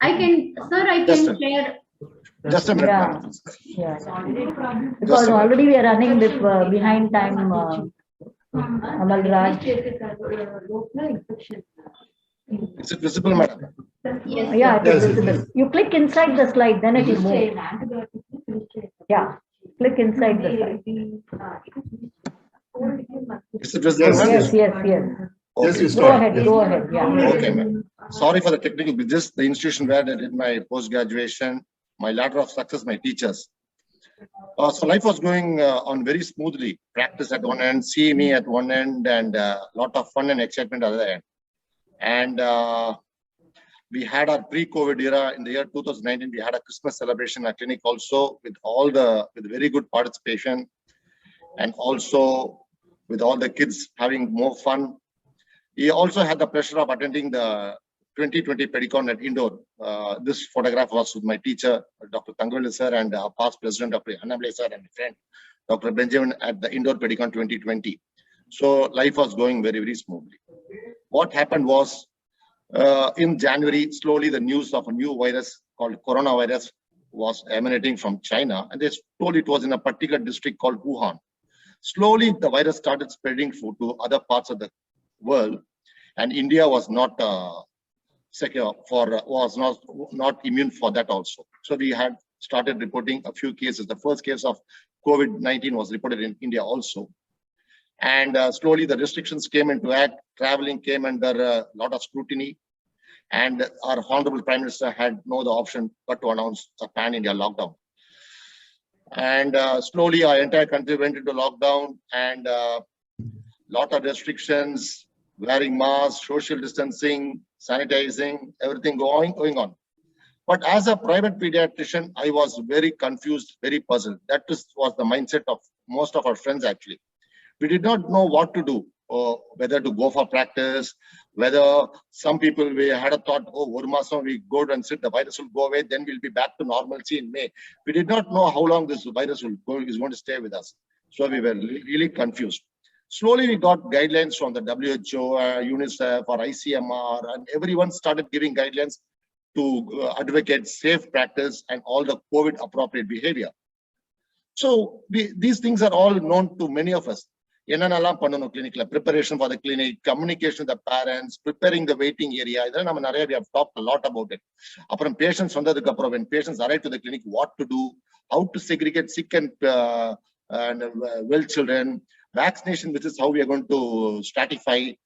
I can share. Just a minute, Yeah, madam. yeah. Just Because a minute. already we are running behind time, Amalraj. Is it visible, madam? Yes, Yeah, sir. it is visible. You click inside the slide, then it will move. Yeah, click inside the slide. Is it visible, ma'am? Yes, yes, yes. Okay. Go ahead, go ahead. Yeah. Okay, ma'am. Sorry for the technical, but this the institution where I did my post-graduation, my ladder of success, my teachers. So life was going on very smoothly. Practice at one end, CME at one end, and lot of fun and excitement at the other end. And we had our pre-COVID era in the year 2019. We had a Christmas celebration at clinic also with very good participation, and also with all the kids having more fun. He also had the pleasure of attending the 2020 Pedicon at Indore. This photograph was with my teacher, Dr. Tangwali sir, and past president, Dr. Amalraj sir, and my friend, Dr. Benjamin, at the Indore Pedicon 2020. So life was going very, very smoothly. What happened was, in January, slowly the news of a new virus called coronavirus was emanating from China, and they told it was in a particular district called Wuhan. Slowly, the virus started spreading to other parts of the world, and India was not secure was not immune for that also. So we had started reporting a few cases. The first case of COVID-19 was reported in India also, and slowly the restrictions came into act. Traveling came under a lot of scrutiny, and our honorable Prime Minister had no other option but to announce a pan-India lockdown. And slowly our entire country went into lockdown, and lot of restrictions, wearing masks, social distancing, sanitizing, everything going on. But as a private pediatrician, I was very confused, very puzzled. That was the mindset of most of our friends actually. We did not know what to do, or whether to go for practice, whether some people, we had a thought, oh, Urmasam, we go and sit, the virus will go away, then we'll be back to normalcy in May. We did not know how long this virus is going to stay with us. So we were really confused. Slowly, we got guidelines from the WHO, UNICEF, or ICMR, and everyone started giving guidelines to advocate safe practice and all the COVID appropriate behavior. So these things are all known to many of us. Preparation for the clinic, communication with the parents, preparing the waiting area. We have talked a lot about it. Patients, when patients arrive to the clinic, what to do, how to segregate sick and well children, vaccination, which is how we are going to stratify.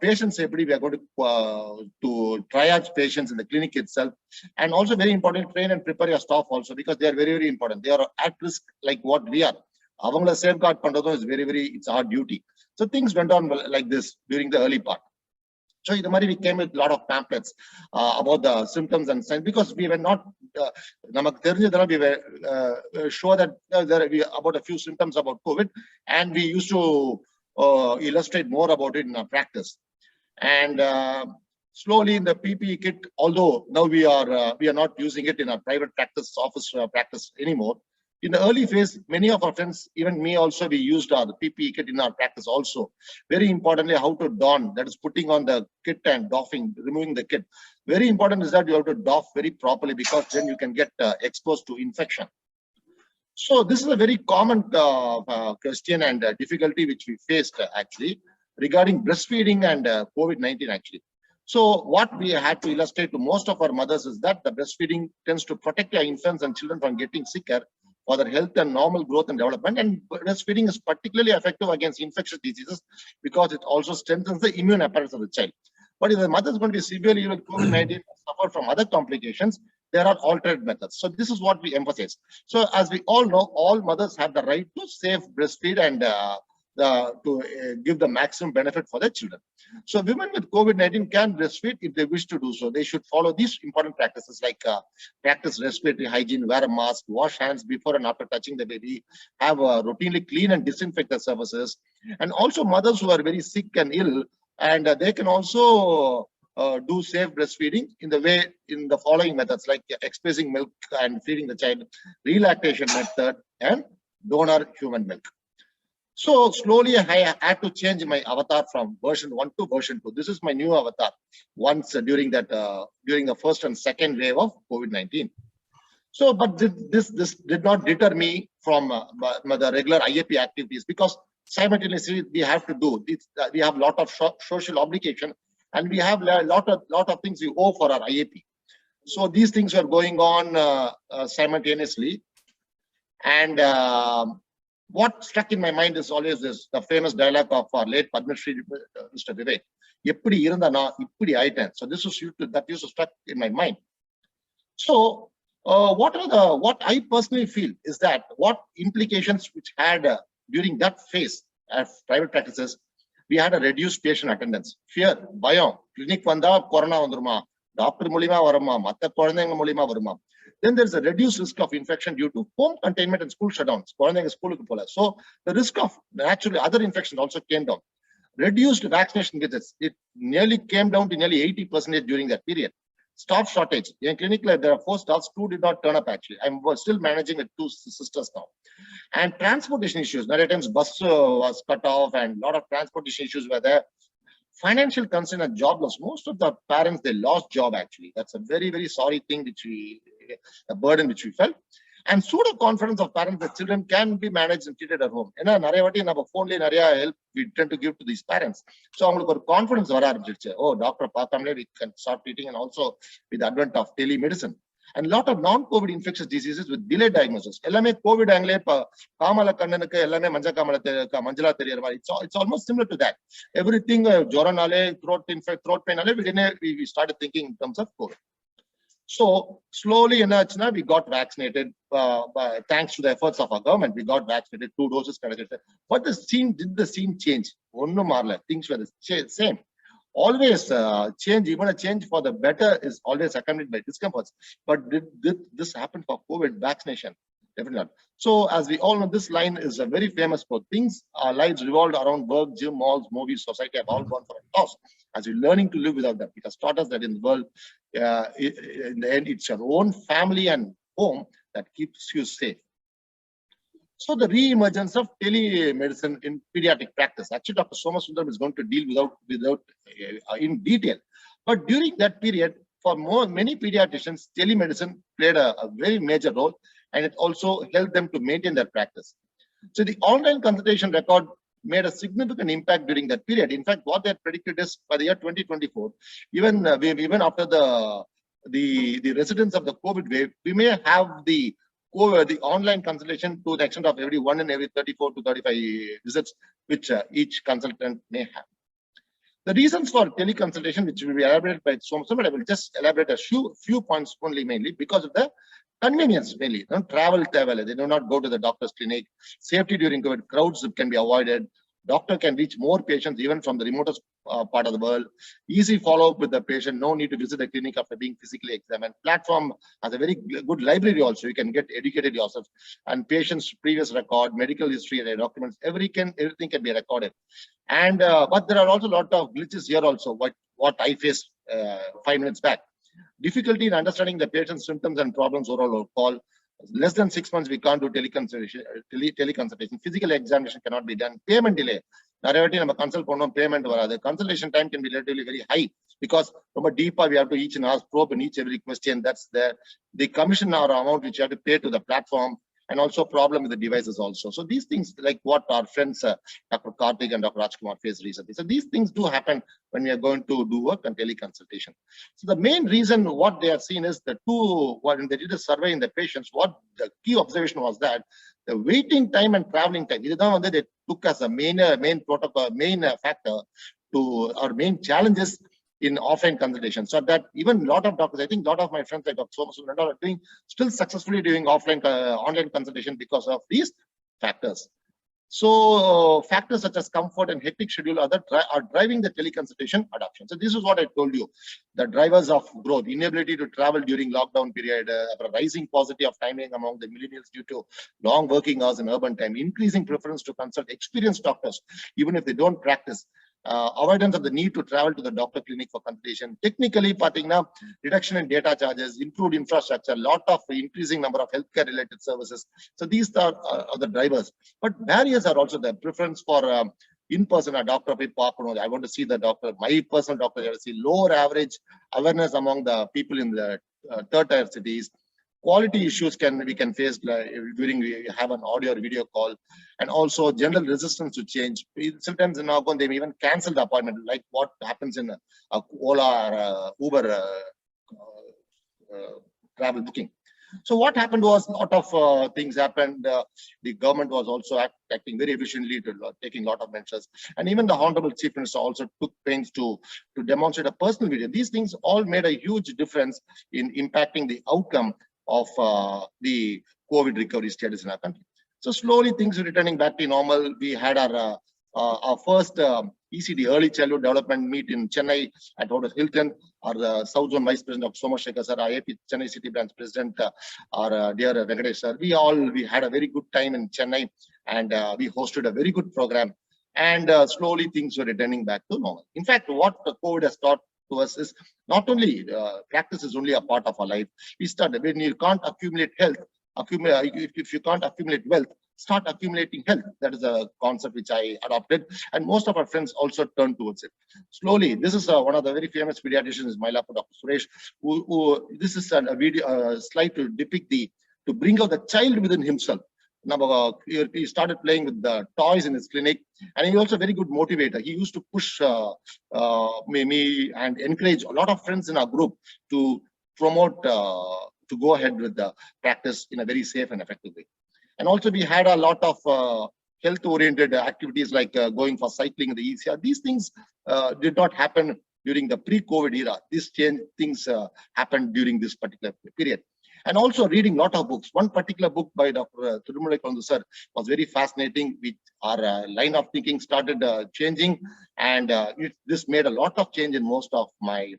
Patient safety, we are going to triage patients in the clinic itself, and also very important, train and prepare your staff also, because they are very, very important. They are at risk like what we are. Avangala safeguard pandradum is it's our duty. So things went on like this during the early part. So we came with a lot of pamphlets about the symptoms and signs, because we were not, we were sure that there are about a few symptoms about COVID, and we used to illustrate more about it in our practice. And slowly in the PPE kit, although now we are not using it in our private practice, office practice anymore. In the early phase, many of our friends, even me also, we used our PPE kit in our practice also. Very importantly, how to don, that is putting on the kit and doffing, removing the kit. Very important is that you have to doff very properly, because then you can get exposed to infection. So this is a very common question and difficulty which we faced actually regarding breastfeeding and COVID-19 actually. So what we had to illustrate to most of our mothers is that the breastfeeding tends to protect our infants and children from getting sicker for their health and normal growth and development. And breastfeeding is particularly effective against infectious diseases, because it also strengthens the immune apparatus of the child. But if the mother is going to be severely ill with COVID-19 and suffer from other complications, there are alternate methods. So this is what we emphasize. So as we all know, all mothers have the right to safe breastfeed and give the maximum benefit for their children. So women with COVID-19 can breastfeed if they wish to do so. They should follow these important practices like practice respiratory hygiene, wear a mask, wash hands before and after touching the baby, have routinely clean and disinfect the surfaces. And also mothers who are very sick and ill, and they can also do safe breastfeeding in the following methods, like expacing milk and feeding the child, relactation method, and donor human milk. So slowly I had to change my avatar from version 1 to version 2. This is my new avatar once during the first and second wave of COVID-19. So, but this did not deter me from the regular IAP activities, because simultaneously we have to do this. We have a lot of social obligation, and we have a lot of things we owe for our IAP. So these things were going on simultaneously, and what struck in my mind is always the famous dialogue of our late Padma Shri, Mr. Vivek. "Eppadi irundha na ippadi aiten." So this was that used to struck in my mind. So what I personally feel is that what implications which had during that phase of private practices, we had a reduced patient attendance, fear, bayam, clinic vanda corona vandruma, doctor மூலியமா வருமா, மத்த குழந்தைங்க மூலியமா வருமா. Then there's a reduced risk of infection due to home containment and school shutdowns. குழந்தைங்க ஸ்கூலுக்கு போல. So the risk of naturally other infections also came down. Reduced vaccination visits, it nearly came down to nearly 80% during that period. Staff shortage. In clinic, there are 4 staffs, 2 did not turn up actually. I'm still managing with 2 sisters now. And transportation issues. Many times bus was cut off and a lot of transportation issues were there. Financial concern and job loss. Most of the parents, they lost job actually. That's a very, very sorry thing a burden which we felt. And pseudo confidence of parents that children can be managed and treated at home. Phone help we tend to give to these parents. So confidence, oh, doctor, we can start treating, and also with the advent of telemedicine. And a lot of non-COVID infectious diseases with delayed diagnosis. COVID it's almost similar to that. Everything, throat pain, we started thinking in terms of COVID. So slowly we got vaccinated thanks to the efforts of our government. We got vaccinated, 2 doses. But did the scene change? Things were the same. Always change, even a change for the better is always accompanied by discomforts. But did this happen for COVID vaccination? Definitely not. So as we all know, this line is a very famous quote. Things, our lives revolved around work, gym, malls, movies, society have all gone for a toss. As we're learning to live without them, it has taught us that in the world, in the end, it's your own family and home that keeps you safe. So the re-emergence of telemedicine in pediatric practice. Actually, Dr. Somasundaram is going to deal without in detail. But during that period, for many pediatricians, telemedicine played a very major role, and it also helped them to maintain their practice. So the online consultation record made a significant impact during that period. In fact, what they predicted is by the year 2024, even after the residents of the COVID wave, we may have the online consultation to the extent of every 1 in every 34 to 35 visits, which each consultant may have. The reasons for teleconsultation, which will be elaborated by Somasundaram, I will just elaborate a few points only, mainly because of the convenience, mainly. Travel, they do not go to the doctor's clinic. Safety during COVID, crowds can be avoided. Doctor can reach more patients even from the remotest part of the world. Easy follow-up with the patient. No need to visit the clinic after being physically examined. Platform has a very good library also. You can get educated yourself. And patient's previous record, medical history, their documents, everything can be recorded. And but there are also a lot of glitches here also. What I faced 5 minutes back. Difficulty in understanding the patient's symptoms and problems overall call. Less than 6 months, we can't do teleconsultation. Physical examination cannot be done. Payment delay. Payment. The consultation time can be relatively very high because from a deeper we have to each and ask probe in each every question. That's there. The commission or amount which you have to pay to the platform, and also problem with the devices also. So these things, like what our friends Dr. Karthik and Dr. Rajkumar faced recently. So these things do happen when we are going to do work on teleconsultation. So the main reason what they have seen is when they did a survey in the patients, what the key observation was that the waiting time and traveling time, they took as a main factor to our main challenges in offline consultation. So that even a lot of doctors, I think a lot of my friends like Dr. Somasundaram are doing still successfully doing online consultation because of these factors. So factors such as comfort and hectic schedule are driving the teleconsultation adoption. So this is what I told you, the drivers of growth: inability to travel during lockdown period, rising paucity of timing among the millennials due to long working hours in urban time, increasing preference to consult experienced doctors, even if they don't practice. avoidance of the need to travel to the doctor clinic for consultation. Technically, pathina, reduction in data charges, improved infrastructure, lot of increasing number of healthcare related services. So these are the drivers. But barriers are also the preference for in-person a doctor. I want to see the doctor. My personal doctor, I want to see lower average awareness among the people in the third tier cities. Quality issues we can face during we have an audio or video call, and also general resistance to change. Sometimes in Nagon they may even cancel the appointment, like what happens in Ola or Uber travel booking. So what happened was a lot of things happened. The government was also acting very efficiently to taking a lot of measures, and even the Honorable Chief Minister also took pains to demonstrate a personal video. These things all made a huge difference in impacting the outcome of the COVID recovery status in our country. So slowly things are returning back to normal. We had our first ECD, Early Childhood Development meet in Chennai at Hotel Hilton. Our South Zone Vice President, Dr. Somashekhar sir, our AP Chennai City Branch President, our dear Venkatesh sir. We had a very good time in Chennai, and we hosted a very good program. And slowly things were returning back to normal. In fact, what the COVID has taught to us is not only practice is only a part of our life. We started when you can't accumulate health, if you can't accumulate wealth, start accumulating health. That is a concept which I adopted, and most of our friends also turn towards it. Slowly, this is one of the very famous pediatricians, Mylapur, Dr. Suresh, who this is a video slide to depict to bring out the child within himself. Now, he started playing with the toys in his clinic, and he was also a very good motivator. He used to push me and encourage a lot of friends in our group to promote, to go ahead with the practice in a very safe and effective way. And also we had a lot of health-oriented activities like going for cycling in the ECR. These things did not happen during the pre-COVID era. These things happened during this particular period. And also reading a lot of books. One particular book by Dr. Thirumalai Kondu sir was very fascinating. Our line of thinking started changing, and this made a lot of change in most of my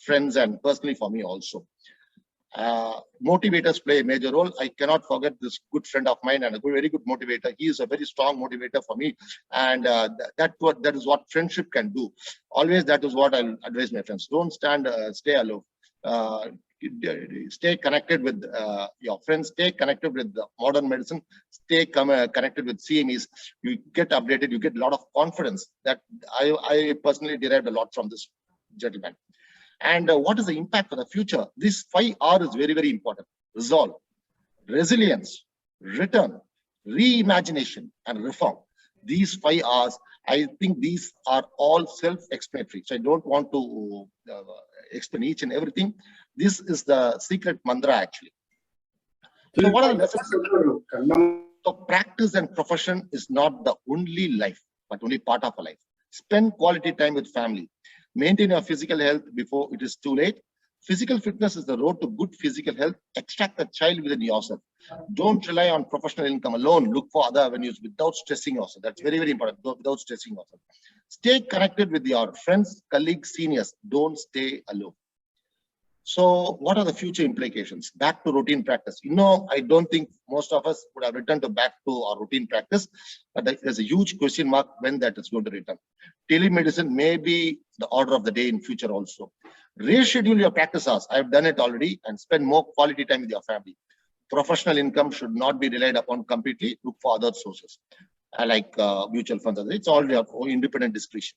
friends and personally for me also. Motivators play a major role. I cannot forget this good friend of mine and a very good motivator. He is a very strong motivator for me, and that is what friendship can do. Always, that is what I'll advise my friends. Don't stay alone. Stay connected with your friends. Stay connected with the modern medicine. Stay connected with CMEs. You get updated. You get a lot of confidence. That I personally derived a lot from this gentleman. And what is the impact for the future? This 5R is very, very important. Resolve, resilience, return, reimagination, and reform. These 5Rs, I think these are all self-explanatory. So I don't want to explain each and everything. This is the secret mantra, actually. So what are the lessons? So practice and profession is not the only life, but only part of a life. Spend quality time with family. Maintain your physical health before it is too late. Physical fitness is the road to good physical health. Extract the child within yourself. Don't rely on professional income alone. Look for other avenues without stressing yourself. That's very, very important. Without stressing yourself. Stay connected with your friends, colleagues, seniors. Don't stay alone. So what are the future implications? Back to routine practice. I don't think most of us would have returned back to our routine practice, but there's a huge question mark when that is going to return. Telemedicine may be the order of the day in future also. Reschedule your practice hours. I've done it already, and spend more quality time with your family. Professional income should not be relied upon completely. Look for other sources like mutual funds. It's all your independent discretion.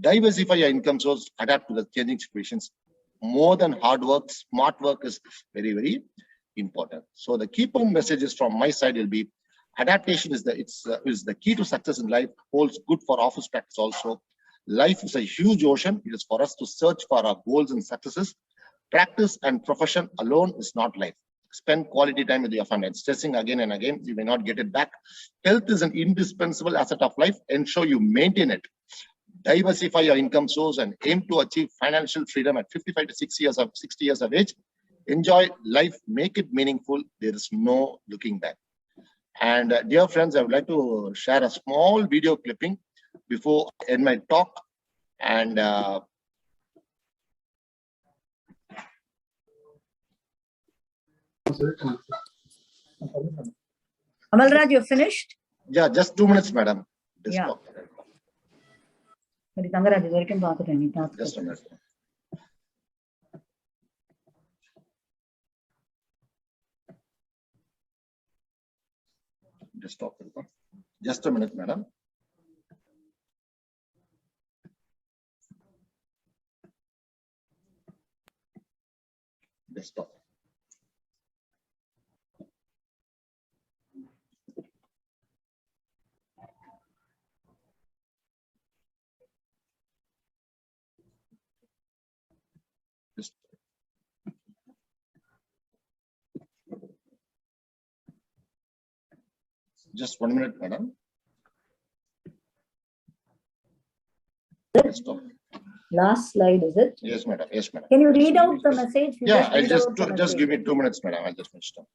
Diversify your income source. Adapt to the changing situations. More than hard work, smart work is very, very important. So the key point messages from my side will be: adaptation is the key to success in life. Holds good for office practice also. Life is a huge ocean. It is for us to search for our goals and successes. Practice and profession alone is not life. Spend quality time with your family. Stressing again and again, you may not get it back. Health is an indispensable asset of life. Ensure you maintain it. Diversify your income source and aim to achieve financial freedom at 55 to 60 years of age. Enjoy life, make it meaningful. There is no looking back. And dear friends, I would like to share a small video clipping before I end my talk. And Amalraj, you're finished? yeah, just 2 minutes, madam. Yeah. சரி தங்கராஜ் இது வரைக்கும் பார்த்துட்டேன் நீ task. Just a minute. Just a minute, madam. Desktop. Just 1 minute, madam. Desktop. Last slide, is it? Yes, madam. Yes, madam. Can you read out the message? You Yeah, I'll read just out the just give me message. 2 minutes, madam. I'll just finish it.